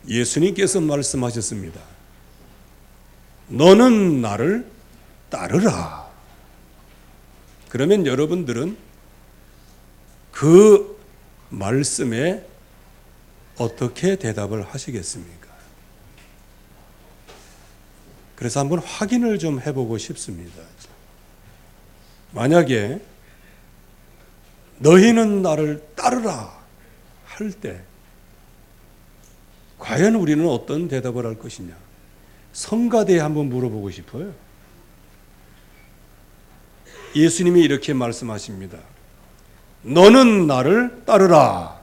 예수님께서 말씀하셨습니다. 너는 나를 따르라. 그러면 여러분들은 그 말씀에 어떻게 대답을 하시겠습니까? 그래서 한번 확인을 좀 해보고 싶습니다. 만약에 너희는 나를 따르라 할 때 과연 우리는 어떤 대답을 할 것이냐? 성가대에 한번 물어보고 싶어요. 예수님이 이렇게 말씀하십니다. 너는 나를 따르라.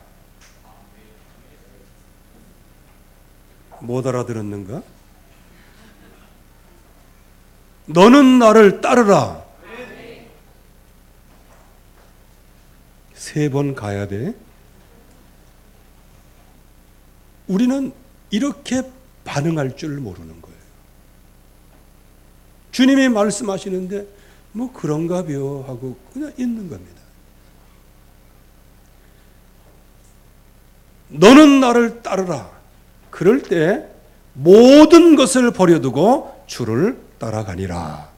못 알아들었는가? 너는 나를 따르라. 3번 가야 돼. 우리는 이렇게 반응할 줄 모르는 거예요. 주님이 말씀하시는데 뭐 그런가벼 하고 그냥 있는 겁니다. 너는 나를 따르라. 그럴 때 모든 것을 버려두고 주를 따라가니라.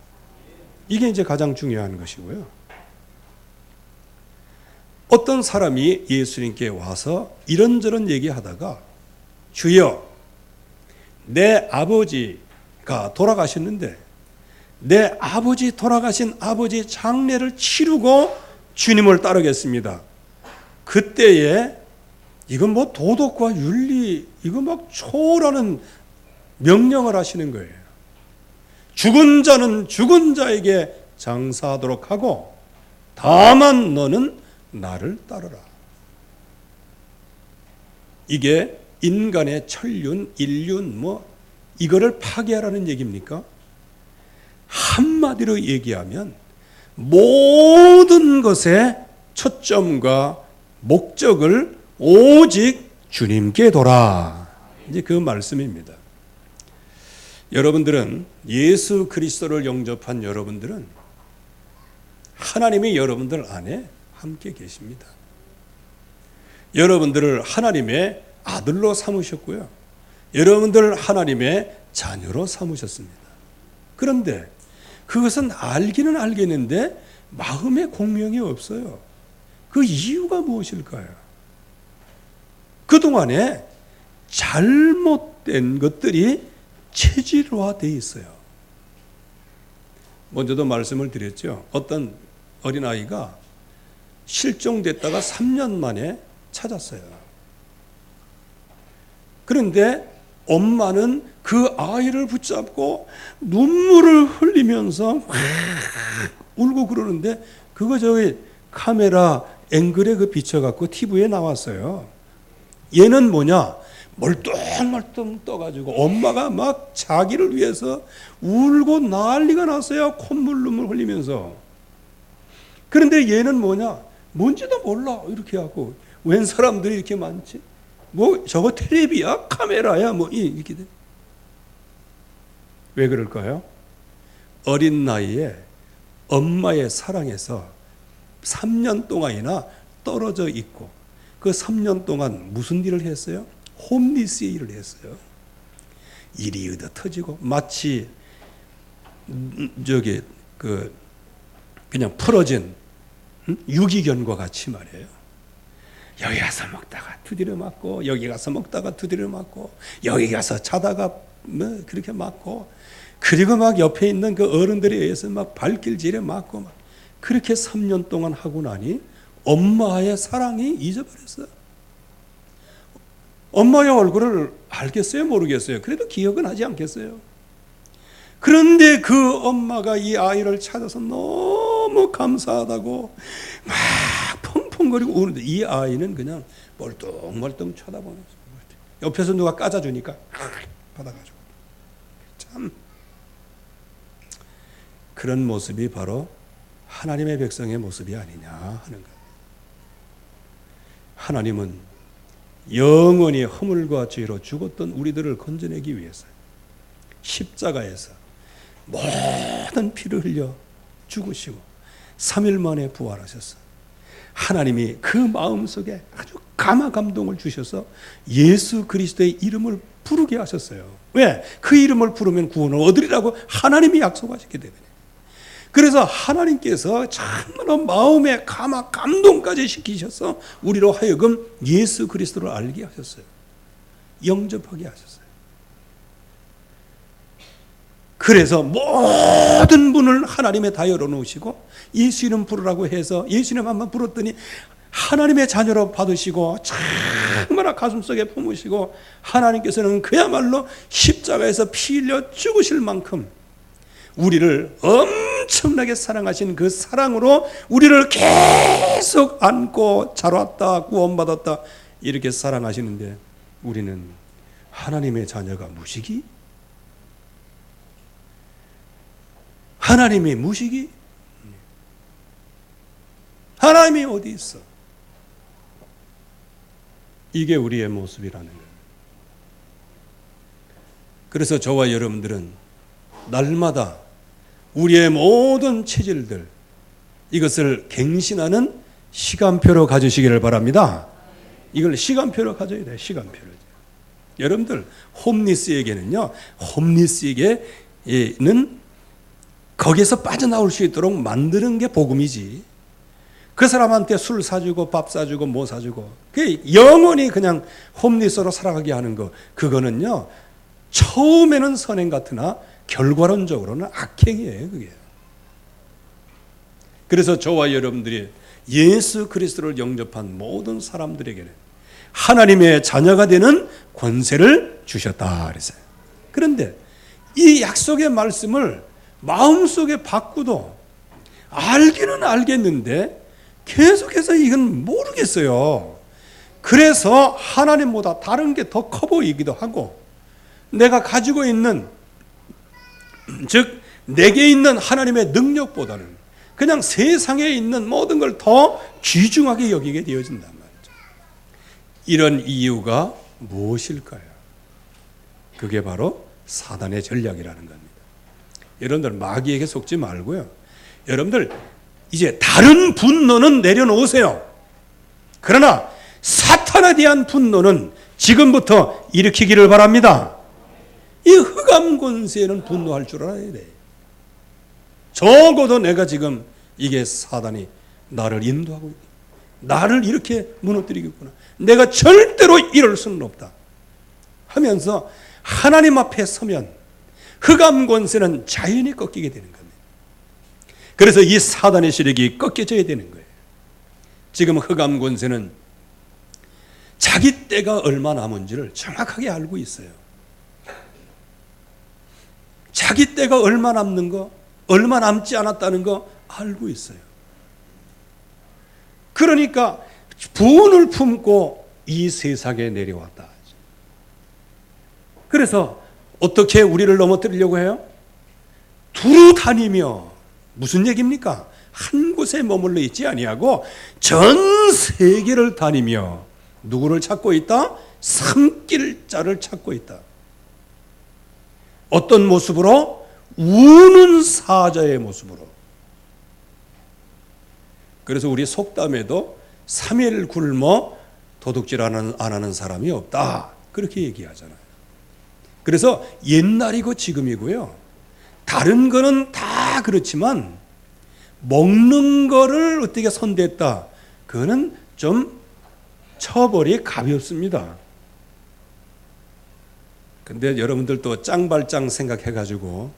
이게 이제 가장 중요한 것이고요. 어떤 사람이 예수님께 와서 이런저런 얘기하다가 주여, 내 아버지가 돌아가셨는데 내 아버지 돌아가신 아버지 장례를 치르고 주님을 따르겠습니다. 그때에 이건 뭐 도덕과 윤리 이거 막 초월하는 명령을 하시는 거예요. 죽은 자는 죽은 자에게 장사하도록 하고 다만 너는 나를 따르라. 이게 인간의 천륜, 인륜 뭐 이거를 파괴하라는 얘기입니까? 한마디로 얘기하면 모든 것의 초점과 목적을 오직 주님께 둬라. 이제 그 말씀입니다. 여러분들은 예수 그리스도를 영접한 여러분들은 하나님이 여러분들 안에 함께 계십니다. 여러분들을 하나님의 아들로 삼으셨고요. 여러분들 하나님의 자녀로 삼으셨습니다. 그런데 그것은 알기는 알겠는데 마음에 공명이 없어요. 그 이유가 무엇일까요? 그동안에 잘못된 것들이 체질화되어 있어요. 먼저도 말씀을 드렸죠. 어떤 어린아이가 실종됐다가 3년 만에 찾았어요. 그런데 엄마는 그 아이를 붙잡고 눈물을 흘리면서 울고 그러는데 그거 저기 카메라 앵글에 그 비춰갖고 TV에 나왔어요. 얘는 뭐냐? 멀뚱멀뚱 떠가지고 엄마가 막 자기를 위해서 울고 난리가 났어요. 콧물 눈물 흘리면서. 그런데 얘는 뭐냐? 뭔지도 몰라. 이렇게 하고 웬 사람들이 이렇게 많지? 뭐 저거 텔레비야? 카메라야? 뭐 이렇게 돼. 왜 그럴까요? 어린 나이에 엄마의 사랑에서 3년 동안이나 떨어져 있고 그 3년 동안 무슨 일을 했어요? 홈리스 일을 했어요. 일이 얻어 터지고 마치 저기 그냥 풀어진 유기견과 같이 말이에요. 여기 가서 먹다가 두드려 맞고 여기 가서 먹다가 두드려 맞고 여기 가서 자다가 뭐 그렇게 맞고 그리고 막 옆에 있는 그 어른들에 의해서 막 발길질에 맞고 막 그렇게 3년 동안 하고 나니 엄마의 사랑이 잊어버렸어요. 엄마의 얼굴을 알겠어요? 모르겠어요? 그래도 기억은 하지 않겠어요? 그런데 그 엄마가 이 아이를 찾아서 너무 감사하다고 막 펑펑거리고 우는데 이 아이는 그냥 멀뚱멀뚱 쳐다보는 옆에서 누가 까자주니까 받아가지고 참 그런 모습이 바로 하나님의 백성의 모습이 아니냐 하는 거예요. 하나님은 영원히 허물과 죄로 죽었던 우리들을 건져내기 위해서 십자가에서 모든 피를 흘려 죽으시고 3일 만에 부활하셨어요. 하나님이 그 마음속에 아주 감화 감동을 주셔서 예수 그리스도의 이름을 부르게 하셨어요. 왜? 그 이름을 부르면 구원을 얻으리라고 하나님이 약속하셨기 때문에. 그래서 하나님께서 참으로 마음에 감동까지 시키셔서 우리로 하여금 예수 그리스도를 알게 하셨어요. 영접하게 하셨어요. 그래서 모든 문을 하나님에 다 열어놓으시고 예수 이름 부르라고 해서 예수 이름 한번 불렀더니 하나님의 자녀로 받으시고 정말 가슴속에 품으시고 하나님께서는 그야말로 십자가에서 피 흘려 죽으실 만큼 우리를 엄청나게 사랑하신 그 사랑으로 우리를 계속 안고 자랐다 구원받았다 이렇게 사랑하시는데 우리는 하나님의 자녀가 무식이? 하나님의 무식이? 하나님이 어디 있어? 이게 우리의 모습이라는 거예요. 그래서 저와 여러분들은 날마다 우리의 모든 체질들 이것을 갱신하는 시간표로 가지시기를 바랍니다. 이걸 시간표로 가져야 돼요. 시간표로. 여러분들 홈리스에게는요. 홈리스에게는 거기에서 빠져나올 수 있도록 만드는 게 복음이지. 그 사람한테 술 사주고 밥 사주고 뭐 사주고 그 영원히 그냥 홈리스로 살아가게 하는 거 그거는요. 처음에는 선행 같으나 결과론적으로는 악행이에요. 그게. 그래서 저와 여러분들이 예수 그리스도를 영접한 모든 사람들에게는 하나님의 자녀가 되는 권세를 주셨다 그랬어요. 그런데 이 약속의 말씀을 마음속에 받고도 알기는 알겠는데 계속해서 이건 모르겠어요. 그래서 하나님보다 다른 게 더 커 보이기도 하고 내가 가지고 있는 즉 내게 있는 하나님의 능력보다는 그냥 세상에 있는 모든 걸 더 귀중하게 여기게 되어진단 말이죠. 이런 이유가 무엇일까요? 그게 바로 사단의 전략이라는 겁니다. 여러분들 마귀에게 속지 말고요. 여러분들 이제 다른 분노는 내려놓으세요. 그러나 사탄에 대한 분노는 지금부터 일으키기를 바랍니다. 이 흑암 권세는 분노할 줄 알아야 돼. 적어도 내가 지금 이게 사단이 나를 인도하고 있다. 나를 이렇게 무너뜨리겠구나. 내가 절대로 이럴 수는 없다. 하면서 하나님 앞에 서면 흑암 권세는 자연히 꺾이게 되는 겁니다. 그래서 이 사단의 세력이 꺾여져야 되는 거예요. 지금 흑암 권세는 자기 때가 얼마 남은지를 정확하게 알고 있어요. 자기 때가 얼마 남는 거, 얼마 남지 않았다는 거 알고 있어요. 그러니까 분을 품고 이 세상에 내려왔다. 그래서 어떻게 우리를 넘어뜨리려고 해요? 두루 다니며 무슨 얘기입니까? 한 곳에 머물러 있지 아니하고 전 세계를 다니며 누구를 찾고 있다? 삼킬자를 찾고 있다. 어떤 모습으로? 우는 사자의 모습으로. 그래서 우리 속담에도 3일 굶어 도둑질 안 하는 사람이 없다. 그렇게 얘기하잖아요. 그래서 옛날이고 지금이고요. 다른 거는 다 그렇지만 먹는 거를 어떻게 선대했다. 그거는 좀 처벌이 가볍습니다. 근데 여러분들 또 짱발짱 생각해가지고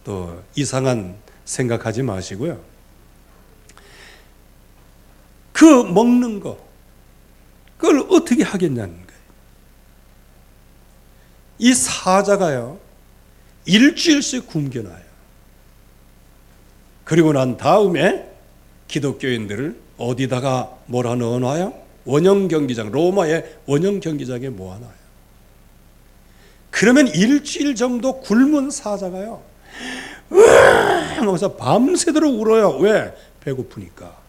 또 이상한 생각하지 마시고요. 그 먹는 거, 그걸 어떻게 하겠냐는 거예요. 이 사자가요, 일주일씩 굶겨놔요. 그리고 난 다음에 기독교인들을 어디다가 뭐라 넣어놔요? 원형 경기장, 로마의 원형 경기장에 모아놔요. 그러면 일주일 정도 굶은 사자가요, 하면서 밤새도록 울어요. 왜? 배고프니까.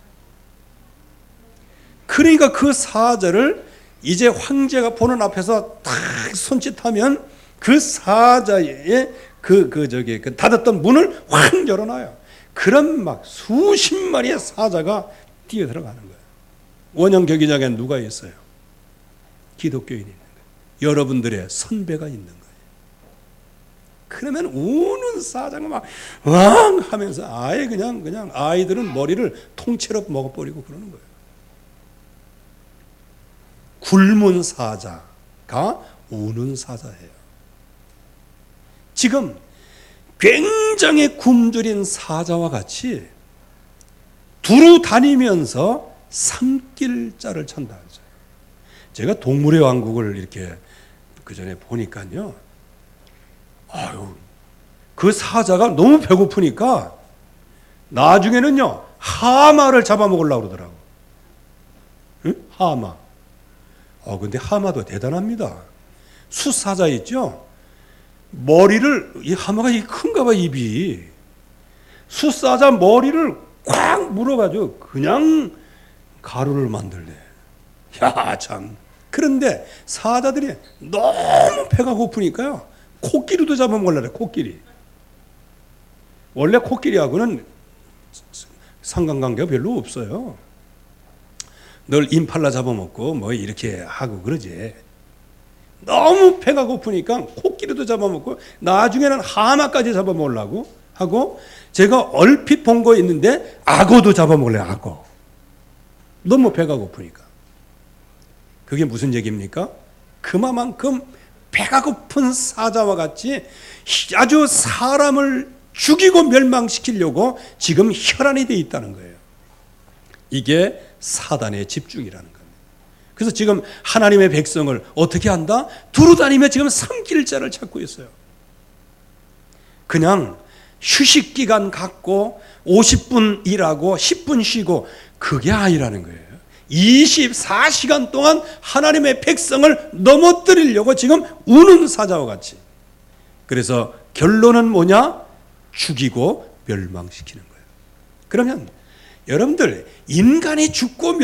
그러니까 그 사자를 이제 황제가 보는 앞에서 탁 손짓하면 그 사자의 그 닫았던 문을 확 열어놔요. 그럼 막 수십 마리의 사자가 뛰어 들어가는 거예요. 원형 경기장에 누가 있어요? 기독교인이 있는 거예요. 여러분들의 선배가 있는 거예요. 그러면 우는 사자가 막 왕 하면서 아예 그냥 아이들은 머리를 통째로 먹어버리고 그러는 거예요. 굶은 사자가 우는 사자예요. 지금 굉장히 굶주린 사자와 같이 두루 다니면서 산길자를 찬다. 제가 동물의 왕국을 이렇게 그 전에 보니까요. 그 사자가 너무 배고프니까 나중에는요 하마를 잡아먹으려고 그러더라고. 응? 하마. 근데 하마도 대단합니다. 숫사자 있죠? 머리를, 이 하마가 큰가 봐, 입이. 숫사자 머리를 꽉 물어가지고 그냥 가루를 만들래. 야, 참. 그런데 사자들이 너무 배가 고프니까요, 코끼리도 잡아먹으려래, 코끼리. 원래 코끼리하고는 상관관계가 별로 없어요. 늘 임팔라 잡아먹고 뭐 이렇게 하고 그러지. 너무 배가 고프니까 코끼리도 잡아먹고 나중에는 하마까지 잡아먹으려고 하고, 제가 얼핏 본 거 있는데 악어도 잡아먹으래요. 악어. 너무 배가 고프니까. 그게 무슨 얘기입니까? 그만큼 배가 고픈 사자와 같이 아주 사람을 죽이고 멸망시키려고 지금 혈안이 되어 있다는 거예요. 이게 사단의 집중이라는 겁니다. 그래서 지금 하나님의 백성을 어떻게 한다? 두루다니며 지금 삼킬자를 찾고 있어요. 그냥 휴식기간 갖고 50분 일하고 10분 쉬고 그게 아니라는 거예요. 24시간 동안 하나님의 백성을 넘어뜨리려고 지금 우는 사자와 같이. 그래서 결론은 뭐냐? 죽이고 멸망시키는 거예요. 그러면 여러분들, 인간이 죽고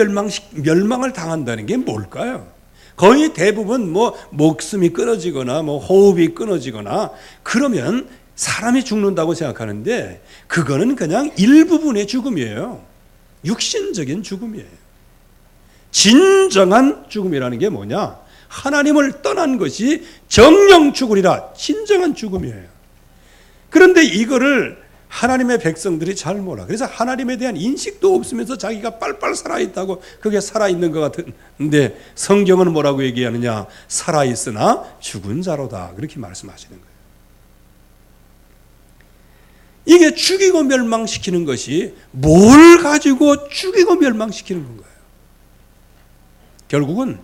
멸망을 당한다는 게 뭘까요? 거의 대부분 뭐 목숨이 끊어지거나 뭐 호흡이 끊어지거나 그러면 사람이 죽는다고 생각하는데, 그거는 그냥 일부분의 죽음이에요. 육신적인 죽음이에요. 진정한 죽음이라는 게 뭐냐? 하나님을 떠난 것이 정령 죽으리라, 진정한 죽음이에요. 그런데 이거를 하나님의 백성들이 잘 몰라. 그래서 하나님에 대한 인식도 없으면서 자기가 빨빨 살아있다고, 그게 살아있는 것 같은데 성경은 뭐라고 얘기하느냐? 살아있으나 죽은 자로다, 그렇게 말씀하시는 거예요. 이게 죽이고 멸망시키는 것이 뭘 가지고 죽이고 멸망시키는 건가요? 결국은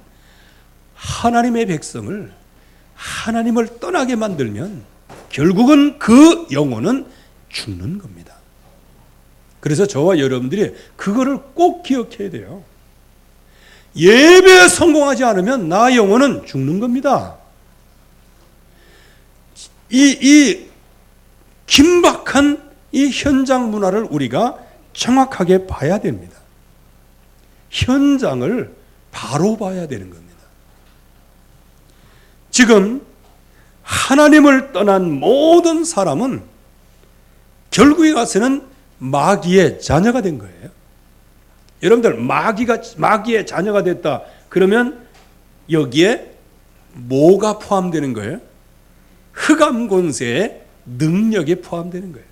하나님의 백성을, 하나님을 떠나게 만들면 결국은 그 영혼은 죽는 겁니다. 그래서 저와 여러분들이 그거를 꼭 기억해야 돼요. 예배에 성공하지 않으면 나 영혼은 죽는 겁니다. 이 긴박한 이 현장 문화를 우리가 정확하게 봐야 됩니다. 현장을 바로 봐야 되는 겁니다. 지금 하나님을 떠난 모든 사람은 결국에 가서는 마귀의 자녀가 된 거예요. 여러분들, 마귀의 자녀가 됐다 그러면 여기에 뭐가 포함되는 거예요? 흑암 권세의 능력이 포함되는 거예요.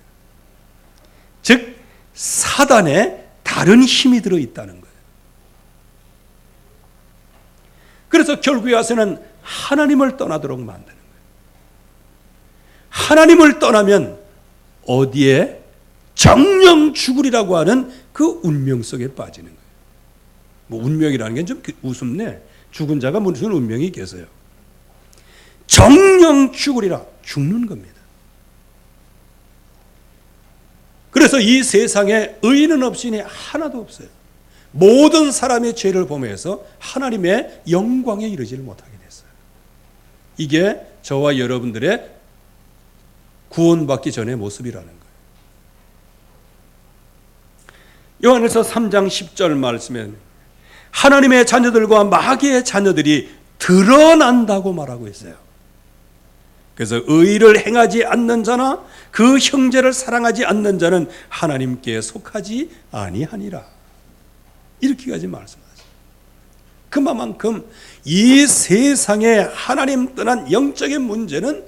즉 사단의 다른 힘이 들어있다는 거예요. 그래서 결국에 와서는 하나님을 떠나도록 만드는 거예요. 하나님을 떠나면 어디에? 정령 죽으리라고 하는 그 운명 속에 빠지는 거예요. 뭐 운명이라는 게 좀 우습네. 죽은 자가 무슨 운명이 있겠어요? 정령 죽으리라, 죽는 겁니다. 그래서 이 세상에 의인은 없으니 하나도 없어요. 모든 사람의 죄를 범해서 하나님의 영광에 이르지를 못하게 됐어요. 이게 저와 여러분들의 구원받기 전의 모습이라는 거예요. 요한에서 3장 10절 말씀에 하나님의 자녀들과 마귀의 자녀들이 드러난다고 말하고 있어요. 그래서 의를 행하지 않는 자나 그 형제를 사랑하지 않는 자는 하나님께 속하지 아니하니라, 이렇게까지 말씀하세요. 그만큼 이 세상에 하나님 떠난 영적인 문제는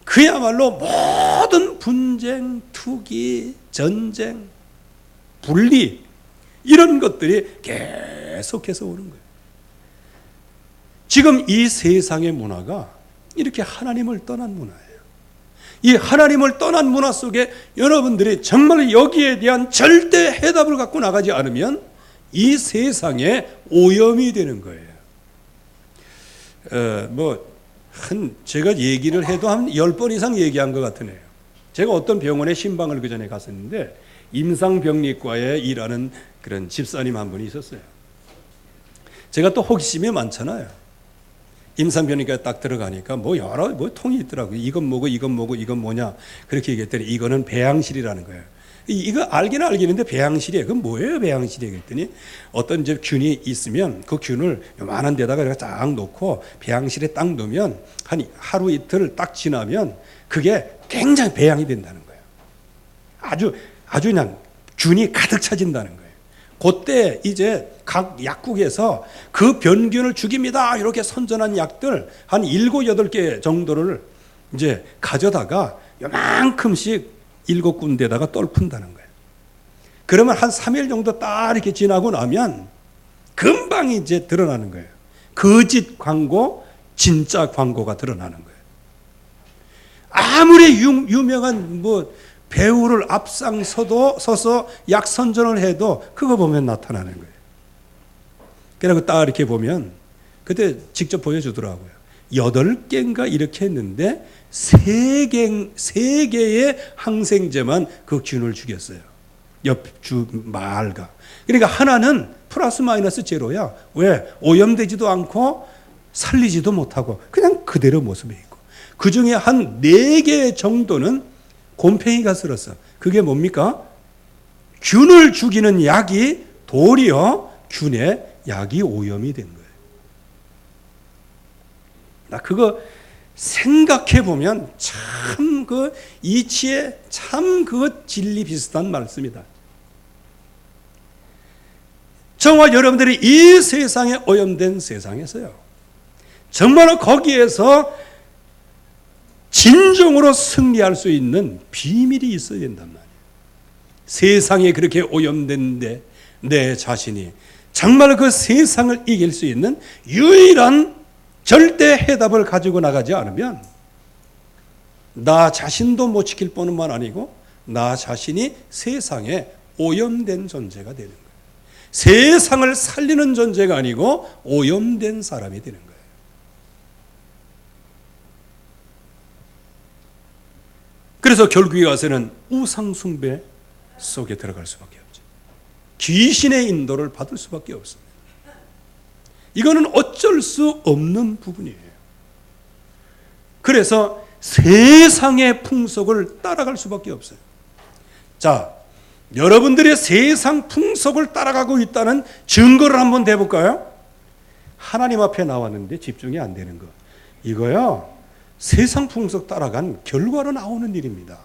그야말로 모든 분쟁, 투기, 전쟁, 분리 이런 것들이 계속해서 오는 거예요. 지금 이 세상의 문화가 이렇게 하나님을 떠난 문화예요. 이 하나님을 떠난 문화 속에 여러분들이 정말 여기에 대한 절대 해답을 갖고 나가지 않으면 이 세상에 오염이 되는 거예요. 제가 얘기를 해도 한 10번 이상 얘기한 것 같으네요. 제가 어떤 병원에 신방을 그 전에 갔었는데 임상병리과에 일하는 그런 집사님 한 분이 있었어요. 제가 또 호기심이 많잖아요. 임상병리과에 딱 들어가니까 여러 통이 있더라고요. 이건 뭐고 이건 뭐고 이건 뭐냐 그렇게 얘기했더니 이거는 배양실이라는 거예요. 이거 알기는 알겠는데 배양실이에요. 그건 뭐예요 배양실이? 그랬더니 어떤 이제 균이 있으면 그 균을 요만한 데다가 딱 놓고 배양실에 딱 넣으면 한 하루 이틀 딱 지나면 그게 굉장히 배양이 된다는 거예요. 아주 그냥 균이 가득 차진다는 거예요. 그때 이제 각 약국에서 그 변균을 죽입니다 이렇게 선전한 약들 한 7, 8개 정도를 이제 가져다가 요만큼씩 7군데다가 떨푼다는 거예요. 그러면 한 3일 정도 딱 이렇게 지나고 나면 금방 이제 드러나는 거예요. 거짓 광고, 진짜 광고가 드러나는 거예요. 아무리 유명한 배우를 앞장서서 약 선전을 해도 그거 보면 나타나는 거예요. 그리고 딱 이렇게 보면 그때 직접 보여주더라고요. 8개인가 이렇게 했는데 3개의 항생제만 그 균을 죽였어요. 옆주 말가. 그러니까 하나는 플러스 마이너스 제로야. 왜? 오염되지도 않고 살리지도 못하고 그냥 그대로 모습이 있고 그 중에 한 4개 정도는 곰팡이가 쓸었어. 그게 뭡니까? 균을 죽이는 약이 도리어 균의 약이 오염이 된 거예요. 나 그거 생각해 보면 참 그 이치에 참 그 진리 비슷한 말씀이다. 저와 여러분들이 이 세상에 오염된 세상에서요. 정말로 거기에서 진정으로 승리할 수 있는 비밀이 있어야 된단 말이에요. 세상에 그렇게 오염된데 내 자신이 정말 그 세상을 이길 수 있는 유일한 절대 해답을 가지고 나가지 않으면 나 자신도 못 지킬 뿐만 아니고 나 자신이 세상에 오염된 존재가 되는 거예요. 세상을 살리는 존재가 아니고 오염된 사람이 되는 거예요. 그래서 결국에 가서는 우상숭배 속에 들어갈 수밖에 없죠. 귀신의 인도를 받을 수밖에 없습니다. 이거는 어쩔 수 없는 부분이에요. 그래서 세상의 풍속을 따라갈 수밖에 없어요. 자, 여러분들의 세상 풍속을 따라가고 있다는 증거를 한번 대볼까요? 하나님 앞에 나왔는데 집중이 안 되는 거. 이거요, 세상 풍속 따라간 결과로 나오는 일입니다.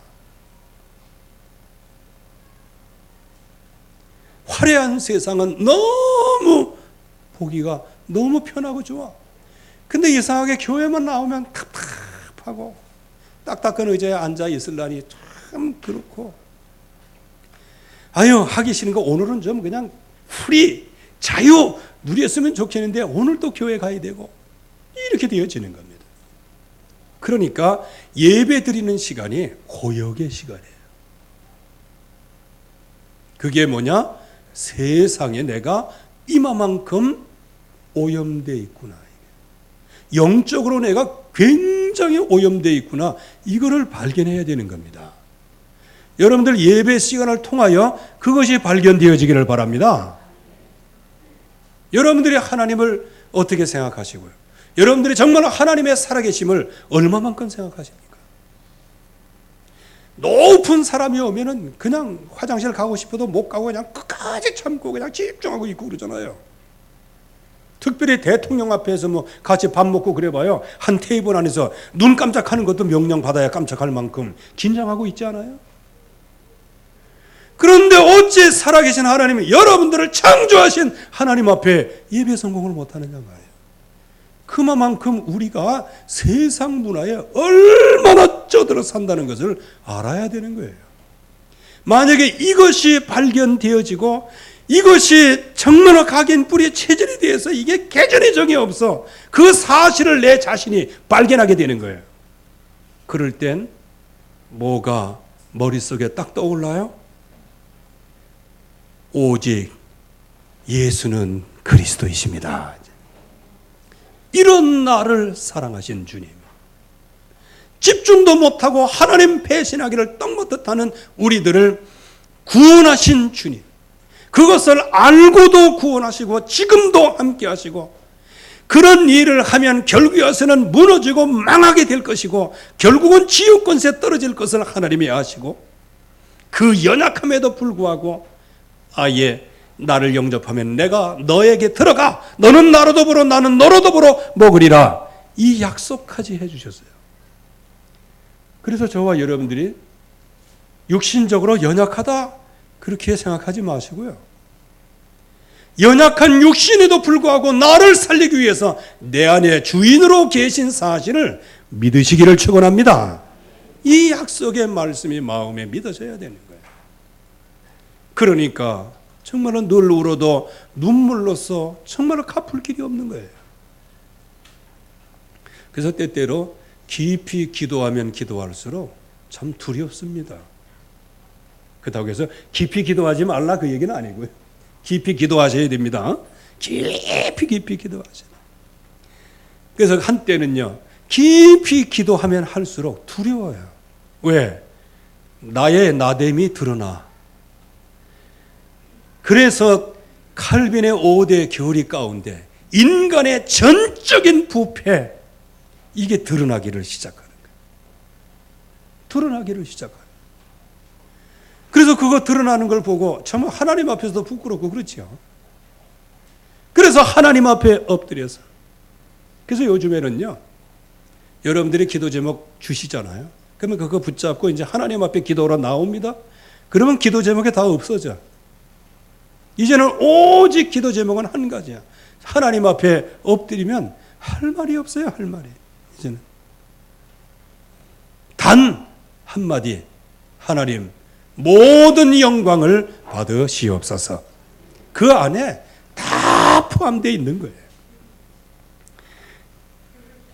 화려한 세상은 너무 보기가 너무 편하고 좋아. 근데 이상하게 교회만 나오면 답답하고 딱딱한 의자에 앉아 있으려니 참 그렇고, 아유 하기 싫은 거 오늘은 좀 그냥 프리 자유 누렸으면 좋겠는데 오늘 또 교회 가야 되고 이렇게 되어지는 겁니다. 그러니까 예배 드리는 시간이 고역의 시간이에요. 그게 뭐냐? 세상에 내가 이만큼 오염되어 있구나. 영적으로 내가 굉장히 오염되어 있구나. 이거를 발견해야 되는 겁니다. 여러분들 예배 시간을 통하여 그것이 발견되어지기를 바랍니다. 여러분들이 하나님을 어떻게 생각하시고요? 여러분들이 정말 하나님의 살아계심을 얼마만큼 생각하십니까? 높은 사람이 오면은 그냥 화장실 가고 싶어도 못 가고 그냥 끝까지 참고 그냥 집중하고 있고 그러잖아요. 특별히 대통령 앞에서 뭐 같이 밥 먹고 그래봐요. 한 테이블 안에서 눈 깜짝하는 것도 명령 받아야 깜짝할 만큼 긴장하고 있지 않아요? 그런데 어찌 살아계신 하나님이 여러분들을 창조하신 하나님 앞에 예배 성공을 못하느냐 말이에요. 그만큼 우리가 세상 문화에 얼마나 쩌들어 산다는 것을 알아야 되는 거예요. 만약에 이것이 발견되어지고 이것이 정말 각인 뿌리에 체질이 되어서 이게 개전의 정이 없어, 그 사실을 내 자신이 발견하게 되는 거예요. 그럴 땐 뭐가 머릿속에 딱 떠올라요? 오직 예수는 그리스도이십니다. 이런 나를 사랑하신 주님, 집중도 못하고 하나님 배신하기를 떡먹듯 하는 우리들을 구원하신 주님, 그것을 알고도 구원하시고 지금도 함께 하시고, 그런 일을 하면 결국에 와서는 무너지고 망하게 될 것이고 결국은 지옥 권세에 떨어질 것을 하나님이 아시고, 그 연약함에도 불구하고 아예 나를 영접하면 내가 너에게 들어가, 너는 나로 더불어 나는 너로 더불어 먹으리라, 이 약속까지 해주셨어요. 그래서 저와 여러분들이 육신적으로 연약하다 그렇게 생각하지 마시고요, 연약한 육신에도 불구하고 나를 살리기 위해서 내 안에 주인으로 계신 사실을 믿으시기를 축원합니다. 이 약속의 말씀이 마음에 믿어져야 되는 거예요. 그러니까 정말로 늘 울어도 눈물로써 정말로 갚을 길이 없는 거예요. 그래서 때때로 깊이 기도하면 기도할수록 참 두렵습니다. 그렇다고 해서 깊이 기도하지 말라 그 얘기는 아니고요. 깊이 기도하셔야 됩니다. 깊이 기도하셔야 돼요. 그래서 한때는요, 깊이 기도하면 할수록 두려워요. 왜? 나의 나됨이 드러나. 그래서 칼빈의 5대 교리 가운데 인간의 전적인 부패, 이게 드러나기를 시작하는 거예요. 드러나기를 시작하는. 그래서 그거 드러나는 걸 보고 정말 하나님 앞에서도 부끄럽고 그렇죠. 그래서 하나님 앞에 엎드려서, 그래서 요즘에는요, 여러분들이 기도 제목 주시잖아요. 그러면 그거 붙잡고 이제 하나님 앞에 기도로 나옵니다. 그러면 기도 제목이 다 없어져. 이제는 오직 기도 제목은 한 가지야. 하나님 앞에 엎드리면 할 말이 없어요. 할 말이. 이제는 단 한마디, 하나님 모든 영광을 받으시옵소서. 그 안에 다 포함되어 있는 거예요.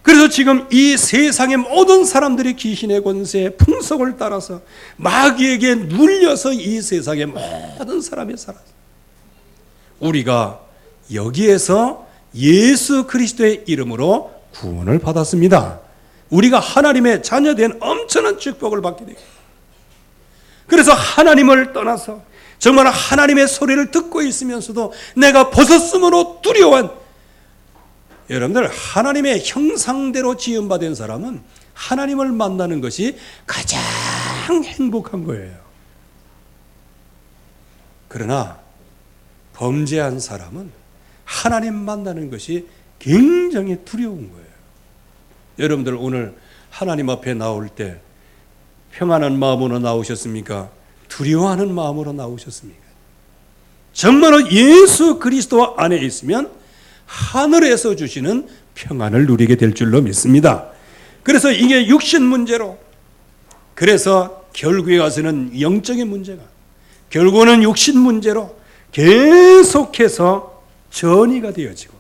그래서 지금 이 세상의 모든 사람들이 귀신의 권세, 풍속을 따라서 마귀에게 눌려서 이 세상의 모든 사람이 살았어요. 우리가 여기에서 예수 그리스도의 이름으로 구원을 받았습니다. 우리가 하나님의 자녀된 엄청난 축복을 받게 됩니다. 그래서 하나님을 떠나서 정말 하나님의 소리를 듣고 있으면서도 내가 벗었으므로 두려워한, 여러분들, 하나님의 형상대로 지음받은 사람은 하나님을 만나는 것이 가장 행복한 거예요. 그러나 범죄한 사람은 하나님 만나는 것이 굉장히 두려운 거예요. 여러분들 오늘 하나님 앞에 나올 때 평안한 마음으로 나오셨습니까? 두려워하는 마음으로 나오셨습니까? 정말로 예수 그리스도 안에 있으면 하늘에서 주시는 평안을 누리게 될 줄로 믿습니다. 그래서 이게 육신 문제로, 그래서 결국에 가서는 영적인 문제가, 결국은 육신 문제로 계속해서 전이가 되어지고,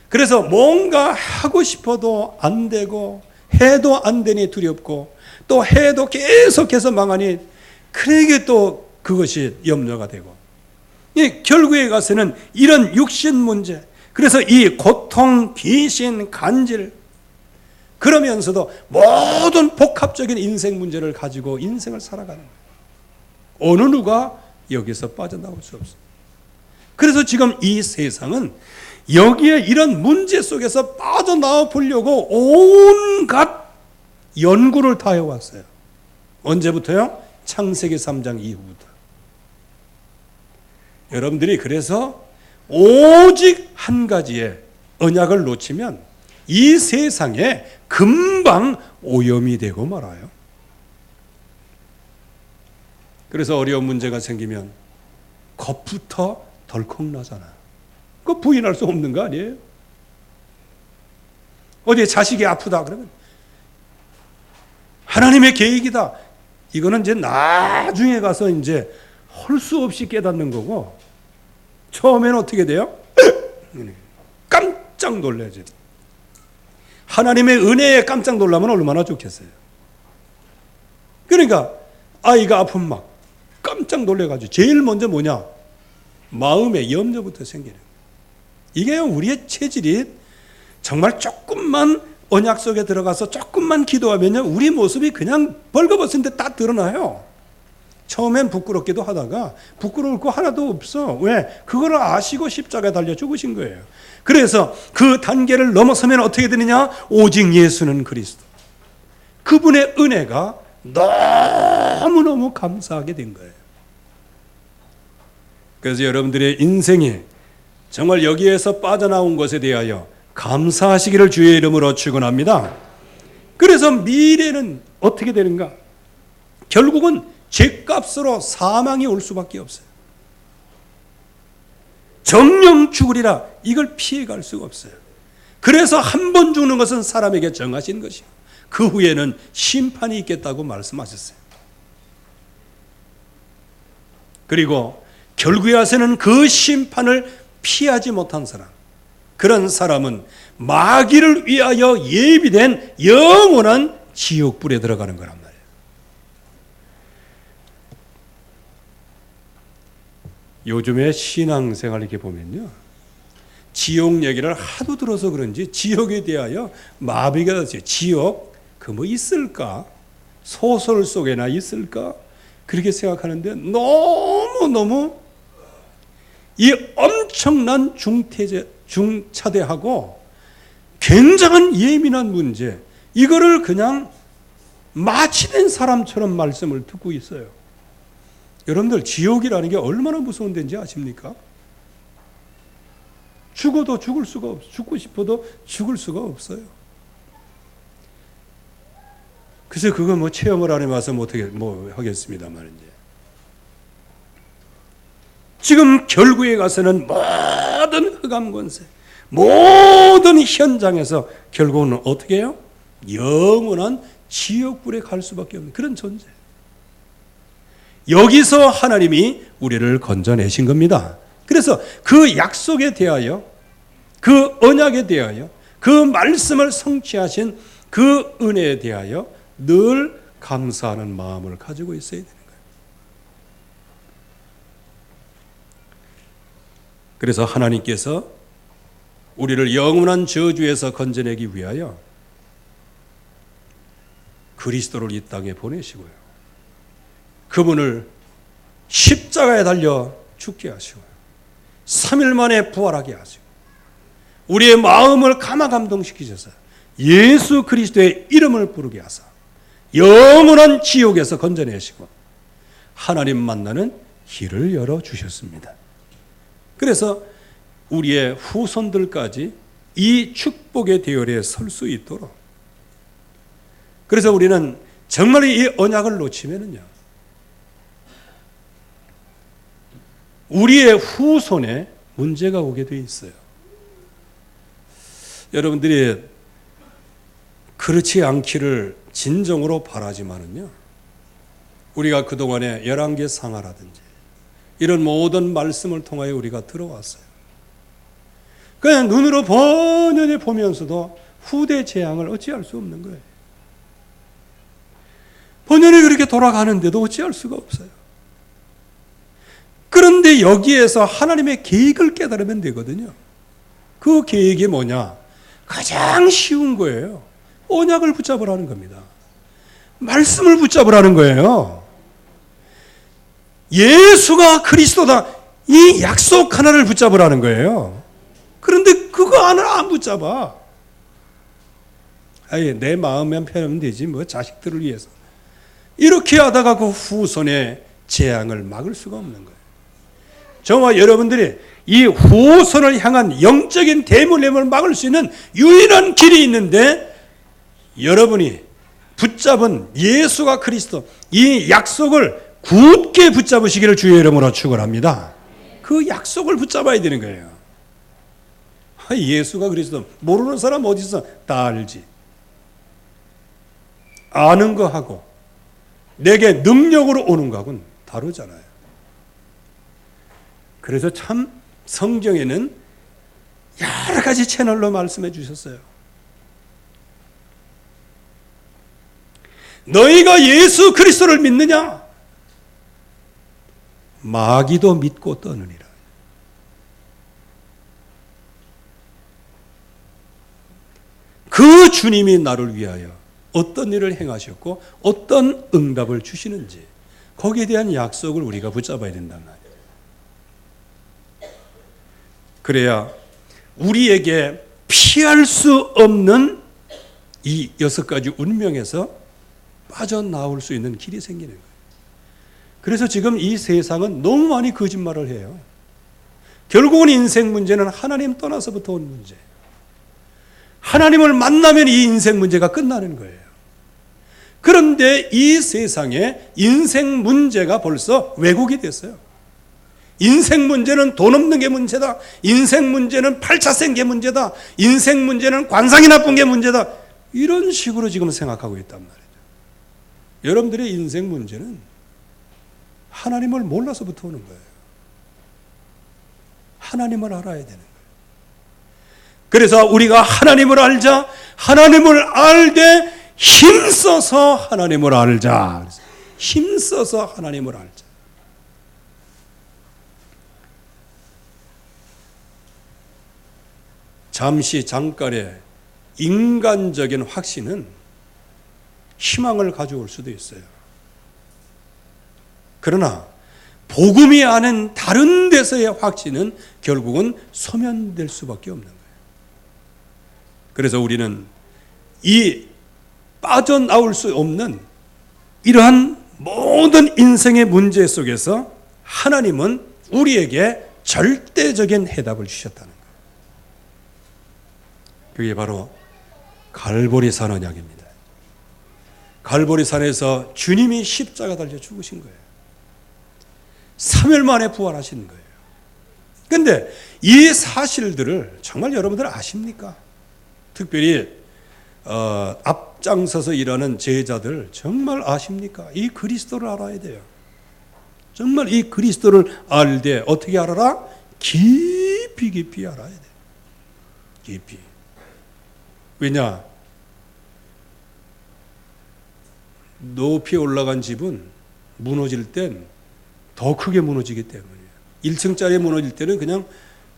그래서 뭔가 하고 싶어도 안 되고 해도 안 되니 두렵고 또 해도 계속해서 망하니 그러게 또 그것이 염려가 되고, 결국에 가서는 이런 육신 문제, 그래서 이 고통, 귀신, 간질, 그러면서도 모든 복합적인 인생 문제를 가지고 인생을 살아가는 거예요. 어느 누가 여기서 빠져나올 수 없어요. 그래서 지금 이 세상은 여기에 이런 문제 속에서 빠져나와 보려고 온갖 연구를 다 해왔어요. 언제부터요? 창세기 3장 이후부터. 여러분들이 그래서 오직 한 가지의 언약을 놓치면 이 세상에 금방 오염이 되고 말아요. 그래서 어려운 문제가 생기면 겁부터 덜컥 나잖아. 그거 부인할 수 없는 거 아니에요? 어디 자식이 아프다 그러면 하나님의 계획이다. 이거는 이제 나중에 가서 이제 할 수 없이 깨닫는 거고, 처음에는 어떻게 돼요? 깜짝 놀라야지. 하나님의 은혜에 깜짝 놀라면 얼마나 좋겠어요. 그러니까 아이가 아프면 막 깜짝 놀래가지고 제일 먼저 뭐냐? 마음의 염려부터 생기는 거예요. 이게 우리의 체질이 정말 조금만 언약 속에 들어가서 조금만 기도하면요, 우리 모습이 그냥 벌거벗은데 딱 드러나요. 처음엔 부끄럽기도 하다가 부끄러울 거 하나도 없어. 왜? 그거를 아시고 십자가에 달려 죽으신 거예요. 그래서 그 단계를 넘어서면 어떻게 되느냐? 오직 예수는 그리스도. 그분의 은혜가 너무너무 감사하게 된 거예요. 그래서 여러분들의 인생이 정말 여기에서 빠져나온 것에 대하여 감사하시기를 주의 이름으로 축원합니다. 그래서 미래는 어떻게 되는가? 결국은 죄값으로 사망이 올 수밖에 없어요. 정령 죽으리라, 이걸 피해갈 수가 없어요. 그래서 한 번 죽는 것은 사람에게 정하신 것이요, 그 후에는 심판이 있겠다고 말씀하셨어요. 그리고 결국에 와서는 그 심판을 피하지 못한 사람, 그런 사람은 마귀를 위하여 예비된 영원한 지옥불에 들어가는 거란 말이에요. 요즘에 신앙생활 이렇게 보면요, 지옥 얘기를 하도 들어서 그런지 지옥에 대하여 마비가 됐어요. 지옥 그 뭐 있을까? 소설 속에나 있을까? 그렇게 생각하는데 너무너무 이 엄청난 중차대하고 굉장한 예민한 문제, 이거를 그냥 마취된 사람처럼 말씀을 듣고 있어요. 여러분들, 지옥이라는 게 얼마나 무서운 데인지 아십니까? 죽어도 죽을 수가 없어요. 죽고 싶어도 죽을 수가 없어요. 그래서 그거 뭐 체험을 안 해봐서 못하게 뭐 하겠습니다만, 이제 지금 결국에 가서는 모든 흑암 권세, 모든 현장에서 결국은 어떻게 해요? 영원한 지옥불에 갈 수밖에 없는 그런 존재. 여기서 하나님이 우리를 건져내신 겁니다. 그래서 그 약속에 대하여, 그 언약에 대하여, 그 말씀을 성취하신 그 은혜에 대하여 늘 감사하는 마음을 가지고 있어야 되는 거예요. 그래서 하나님께서 우리를 영원한 저주에서 건져내기 위하여 그리스도를 이 땅에 보내시고요, 그분을 십자가에 달려 죽게 하시고 3일 만에 부활하게 하시고 우리의 마음을 감화감동시키셔서 예수 그리스도의 이름을 부르게 하사 영원한 지옥에서 건져내시고 하나님 만나는 길을 열어주셨습니다. 그래서 우리의 후손들까지 이 축복의 대열에 설 수 있도록, 그래서 우리는 정말 이 언약을 놓치면은요, 우리의 후손에 문제가 오게 돼 있어요. 여러분들이 그렇지 않기를 진정으로 바라지만은요, 우리가 그동안에 11개 상하라든지 이런 모든 말씀을 통하여 우리가 들어왔어요. 그냥 눈으로 번연히 보면서도 후대 재앙을 어찌할 수 없는 거예요. 번연히 그렇게 돌아가는데도 어찌할 수가 없어요. 그런데 여기에서 하나님의 계획을 깨달으면 되거든요. 그 계획이 뭐냐? 가장 쉬운 거예요. 언약을 붙잡으라는 겁니다. 말씀을 붙잡으라는 거예요. 예수가 그리스도다, 이 약속 하나를 붙잡으라는 거예요. 그런데 그거 하나를 안 붙잡아. 아예 내 마음만 편하면 되지 뭐 자식들을 위해서. 이렇게 하다가 그 후손의 재앙을 막을 수가 없는 거예요. 저와 여러분들이 이 후손을 향한 영적인 대물림을 막을 수 있는 유일한 길이 있는데, 여러분이 붙잡은 예수가 그리스도, 이 약속을 굳게 붙잡으시기를 주의 이름으로 축원합니다. 그 약속을 붙잡아야 되는 거예요. 예수가 그리스도 모르는 사람 어디 있어? 다 알지. 아는 거하고 내게 능력으로 오는 거하고는 다르잖아요. 그래서 참 성경에는 여러 가지 채널로 말씀해 주셨어요. 너희가 예수 그리스도를 믿느냐? 마귀도 믿고 떠느니라. 그 주님이 나를 위하여 어떤 일을 행하셨고 어떤 응답을 주시는지 거기에 대한 약속을 우리가 붙잡아야 된단 말이에요. 그래야 우리에게 피할 수 없는 이 6가지 운명에서 빠져나올 수 있는 길이 생기는 거예요. 그래서 지금 이 세상은 너무 많이 거짓말을 해요. 결국은 인생 문제는 하나님 떠나서부터 온 문제. 하나님을 만나면 이 인생 문제가 끝나는 거예요. 그런데 이 세상에 인생 문제가 벌써 왜곡이 됐어요. 인생 문제는 돈 없는 게 문제다. 인생 문제는 8차 생 게 문제다. 인생 문제는 관상이 나쁜 게 문제다. 이런 식으로 지금 생각하고 있단 말이죠. 여러분들의 인생 문제는 하나님을 몰라서부터 오는 거예요. 하나님을 알아야 되는 거예요. 그래서 우리가 하나님을 알자, 하나님을 알되 힘써서 하나님을 알자. 힘써서 하나님을 알자. 잠시 잠깐의 인간적인 확신은 희망을 가져올 수도 있어요. 그러나 복음이 아닌 다른 데서의 확신은 결국은 소멸될 수밖에 없는 거예요. 그래서 우리는 이 빠져나올 수 없는 이러한 모든 인생의 문제 속에서 하나님은 우리에게 절대적인 해답을 주셨다는 거예요. 그게 바로 갈보리 산 언약입니다. 갈보리 산에서 주님이 십자가 달려 죽으신 거예요. 3일 만에 부활하신 거예요. 그런데 이 사실들을 정말 여러분들 아십니까? 특별히 앞장서서 일하는 제자들 정말 아십니까? 이 그리스도를 알아야 돼요. 정말 이 그리스도를 알되 어떻게 알아라? 깊이 알아야 돼요. 깊이. 왜냐? 높이 올라간 집은 무너질 땐 더 크게 무너지기 때문이에요. 1층짜리 무너질 때는 그냥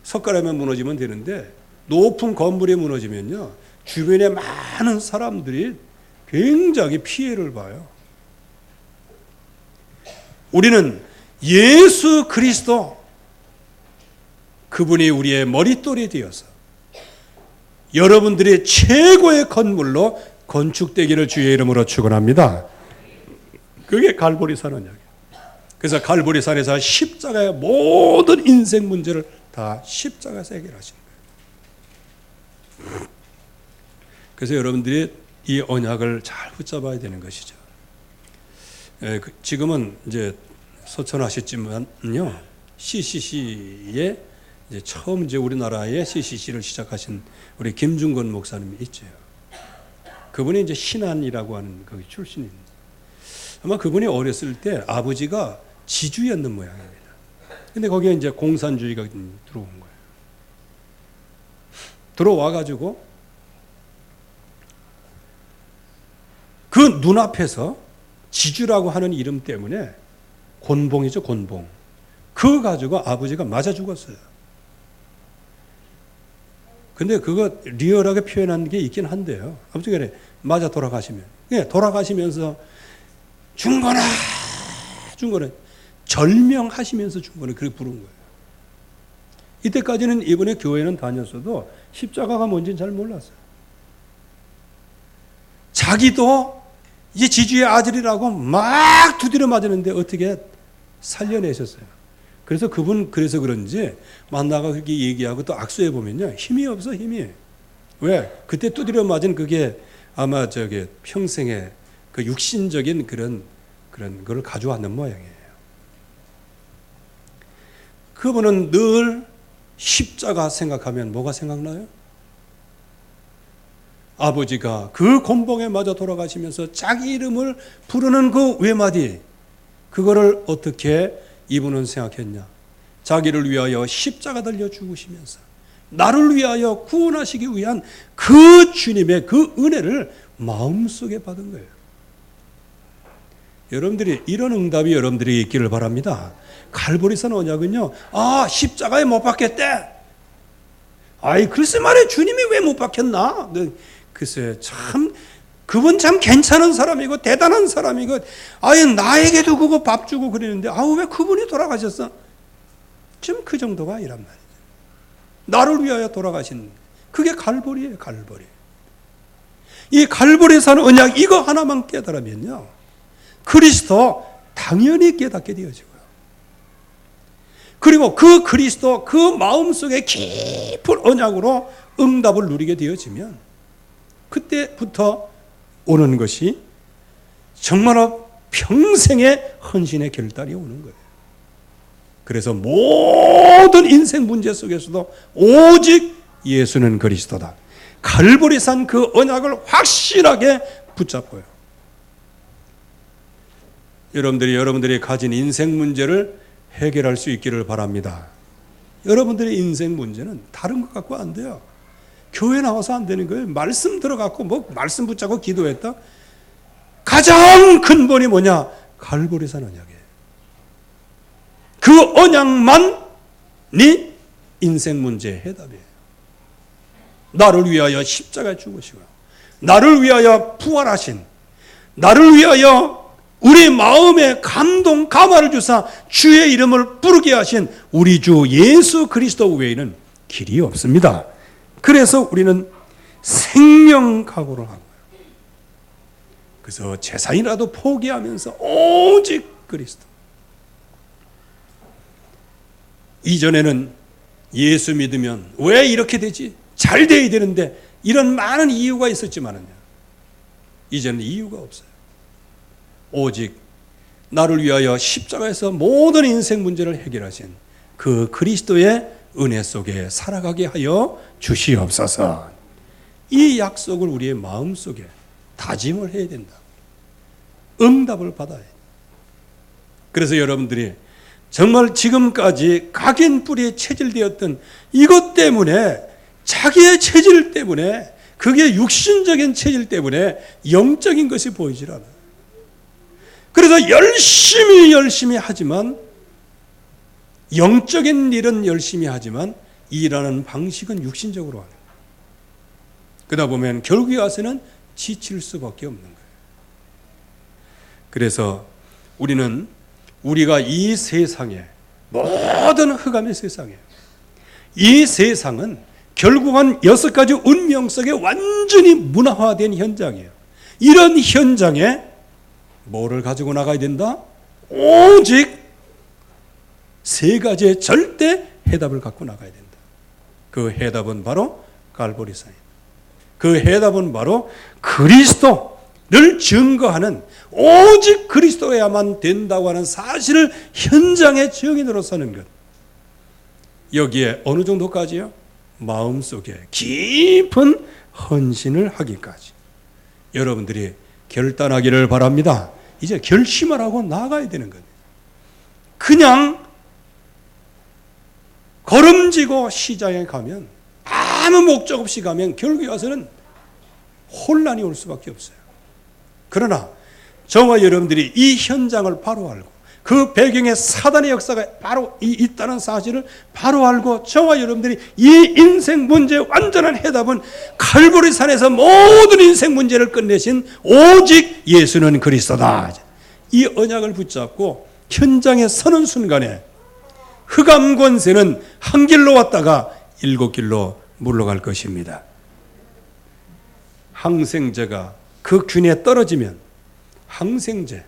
석가래만 무너지면 되는데 높은 건물이 무너지면요, 주변에 많은 사람들이 굉장히 피해를 봐요. 우리는 예수 그리스도, 그분이 우리의 머릿돌이 되어서 여러분들의 최고의 건물로 건축되기를 주의 이름으로 축원합니다. 그게 갈보리 산 언약이에요. 그래서 갈보리 산에서 십자가의 모든 인생 문제를 다 십자가에서 해결하신 거예요. 그래서 여러분들이 이 언약을 잘 붙잡아야 되는 것이죠. 지금은 이제 소천하셨지만요, CCC에 이제 처음 이제 우리나라에 CCC를 시작하신 우리 김중건 목사님이 있죠. 그분이 이제 신안이라고 하는 거기 출신입니다. 아마 그분이 어렸을 때 아버지가 지주였는 모양입니다. 근데 거기에 이제 공산주의가 들어온 거예요. 들어와가지고 그 눈앞에서 지주라고 하는 이름 때문에 곤봉이죠, 곤봉. 그거 가지고 아버지가 맞아 죽었어요. 근데 그거 리얼하게 표현한 게 있긴 한데요. 아버지가 그래, 맞아 돌아가시면. 예, 돌아가시면서 중건아, 절명하시면서 중건을 그렇게 부른 거예요. 이때까지는 이번에 교회는 다녔어도 십자가가 뭔지는 잘 몰랐어요. 자기도 이제 지주의 아들이라고 막 두드려 맞았는데 어떻게 살려내셨어요. 그래서 그분, 그래서 그런지 만나가 그렇게 얘기하고 또 악수해 보면요, 힘이 없어, 힘이. 왜? 그때 두드려 맞은 그게 아마 저게 평생의 그 육신적인 그런 그런 걸 가져왔는 모양이에요. 그분은 늘 십자가 생각하면 뭐가 생각나요? 아버지가 그 곤봉에 맞아 돌아가시면서 자기 이름을 부르는 그 외마디, 그거를 어떻게 이분은 생각했냐? 자기를 위하여 십자가 달려 죽으시면서 나를 위하여 구원하시기 위한 그 주님의 그 은혜를 마음속에 받은 거예요. 여러분들이 이런 응답이 여러분들이 있기를 바랍니다. 갈보리산 언약은요, 십자가에 못 박혔대. 글쎄 말이야, 주님이 왜 못 박혔나? 글쎄, 그분 참 괜찮은 사람이고 대단한 사람이고, 나에게도 그거 밥 주고 그러는데, 왜 그분이 돌아가셨어? 좀 그 정도가 아니란 말이죠. 나를 위하여 돌아가신, 그게 갈보리예요, 갈보리. 이 갈보리산 언약 이거 하나만 깨달으면요, 그리스도 당연히 깨닫게 되어지고요. 그리고 그 그리스도 그 마음속에 깊은 언약으로 응답을 누리게 되어지면 그때부터 오는 것이 정말로 평생의 헌신의 결단이 오는 거예요. 그래서 모든 인생 문제 속에서도 오직 예수는 그리스도다. 갈보리산 그 언약을 확실하게 붙잡고요. 여러분들이 가진 인생 문제를 해결할 수 있기를 바랍니다. 여러분들의 인생 문제는 다른 것 갖고 안 돼요. 교회 나와서 안 되는 거예요. 말씀 들어갖고 말씀 붙잡고 기도했다. 가장 근본이 뭐냐? 갈보리산 언약이에요. 그 언약만 네 인생 문제의 해답이에요. 나를 위하여 십자가에 죽으시고, 나를 위하여 부활하신, 나를 위하여 우리 마음에 감동, 감화를 주사 주의 이름을 부르게 하신 우리 주 예수 그리스도 외에는 길이 없습니다. 그래서 우리는 생명각오를 한 거예요. 그래서 재산이라도 포기하면서 오직 그리스도. 이전에는 예수 믿으면 왜 이렇게 되지? 잘 돼야 되는데, 이런 많은 이유가 있었지만은요, 이제는 이유가 없어요. 오직 나를 위하여 십자가에서 모든 인생 문제를 해결하신 그 그리스도의 은혜 속에 살아가게 하여 주시옵소서. 이 약속을 우리의 마음속에 다짐을 해야 된다. 응답을 받아야 돼. 그래서 여러분들이 정말 지금까지 각인 뿌리에 체질되었던 이것 때문에, 자기의 체질 때문에, 그게 육신적인 체질 때문에 영적인 것이 보이질 않아요. 그래서 열심히 하지만, 영적인 일은 열심히 하지만 일하는 방식은 육신적으로 하는 거예요. 그러다 보면 결국에 와서는 지칠 수밖에 없는 거예요. 그래서 우리가 이 세상에, 모든 흑암의 세상에, 이 세상은 결국은 6가지 운명 속에 완전히 문화화된 현장이에요. 이런 현장에 뭐를 가지고 나가야 된다? 오직 3가지의 절대 해답을 갖고 나가야 된다. 그 해답은 바로 갈보리산이다. 그 해답은 바로 그리스도를 증거하는, 오직 그리스도여야만 된다고 하는 사실을 현장의 증인으로 서는 것. 여기에 어느 정도까지요? 마음속에 깊은 헌신을 하기까지 여러분들이 결단하기를 바랍니다. 이제 결심을 하고 나가야 되는 거예요. 그냥 걸음지고 시장에 가면, 아무 목적 없이 가면 결국에 와서는 혼란이 올 수밖에 없어요. 그러나 저와 여러분들이 이 현장을 바로 알고, 그 배경에 사단의 역사가 바로 있다는 사실을 바로 알고, 저와 여러분들이 이 인생 문제의 완전한 해답은 갈보리산에서 모든 인생 문제를 끝내신 오직 예수는 그리스도다. 이 언약을 붙잡고 현장에 서는 순간에 흑암 권세는 한 길로 왔다가 7길로 물러갈 것입니다. 항생제가 그 균에 떨어지면 항생제,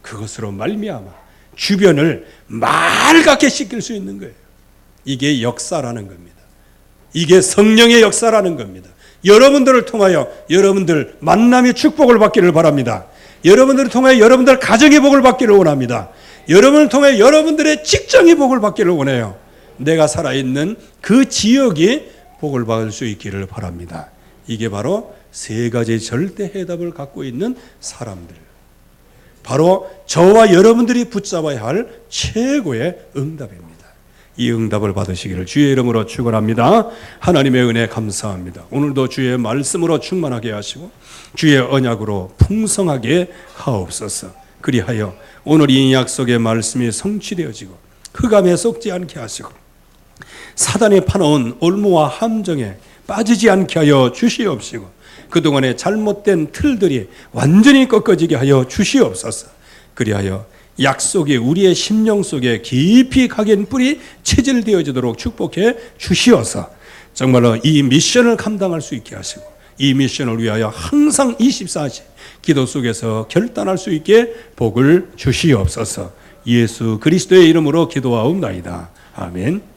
그것으로 말미암아 주변을 맑게 씻길 수 있는 거예요. 이게 역사라는 겁니다. 이게 성령의 역사라는 겁니다. 여러분들을 통하여 여러분들 만남의 축복을 받기를 바랍니다. 여러분들을 통해 여러분들 가정의 복을 받기를 원합니다. 여러분을 통해 여러분들의 직장의 복을 받기를 원해요. 내가 살아있는 그 지역이 복을 받을 수 있기를 바랍니다. 이게 바로 세 가지 절대 해답을 갖고 있는 사람들, 바로 저와 여러분들이 붙잡아야 할 최고의 응답입니다. 이 응답을 받으시기를 주의 이름으로 축원합니다. 하나님의 은혜 감사합니다. 오늘도 주의 말씀으로 충만하게 하시고 주의 언약으로 풍성하게 하옵소서. 그리하여 오늘 이 약속의 말씀이 성취되어지고 흑암에 썩지 않게 하시고 사단이 파놓은 올무와 함정에 빠지지 않게 하여 주시옵시고 그동안의 잘못된 틀들이 완전히 꺾어지게 하여 주시옵소서. 그리하여 약속이 우리의 심령 속에 깊이 각인 뿌리 체질되어지도록 축복해 주시어서 정말로 이 미션을 감당할 수 있게 하시고 이 미션을 위하여 항상 24시 기도 속에서 결단할 수 있게 복을 주시옵소서. 예수 그리스도의 이름으로 기도하옵나이다. 아멘.